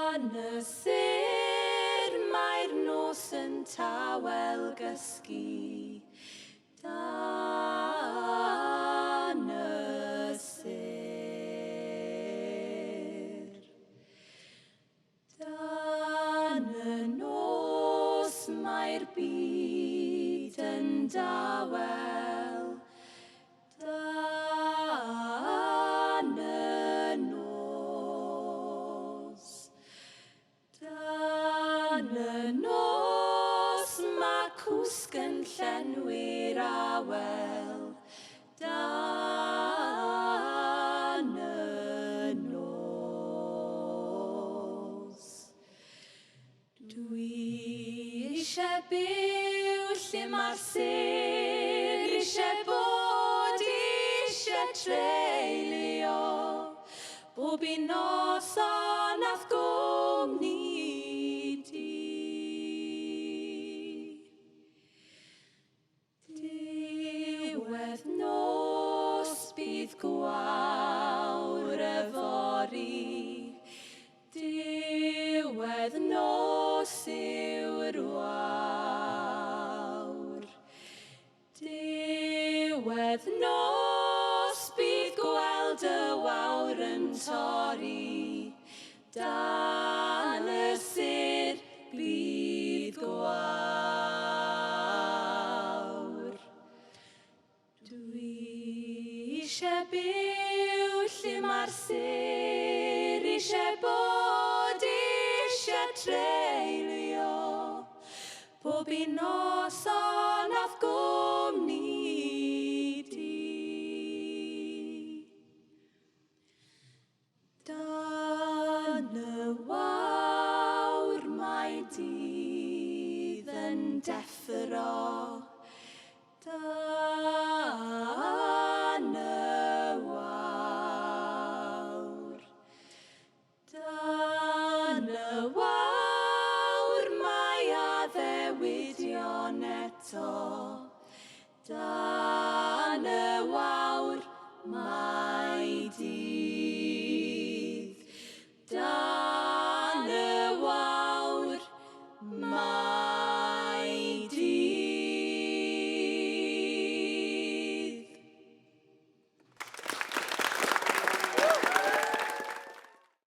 Dan y sir mae'r nos yn tawel gysgu. Dan y sir. Dan y nos mae'r byd yn dawel. Dan y nos. Dan y nos mae cwsg yn llenwi'r awel. Dan y nos. Dwi eisiau byw lle mae'r sir eisiau bod eisiau treulio bob un noson ath gwmni di. Diwedd nos bydd gwawr y fori. Diwedd nos yw'r wawr. Diwedd nos bydd gweld y wawr yn torri. Dan y sir bydd gwawr. Dwi eisiau byw lle mae'r sir eisiau bod eisiau treulio pob un noson ath gwmni di. Dan y wawr mae dydd yn deffro. Dan y wawr. Dan y wawr mae addewidion eto. Dan y wawr mae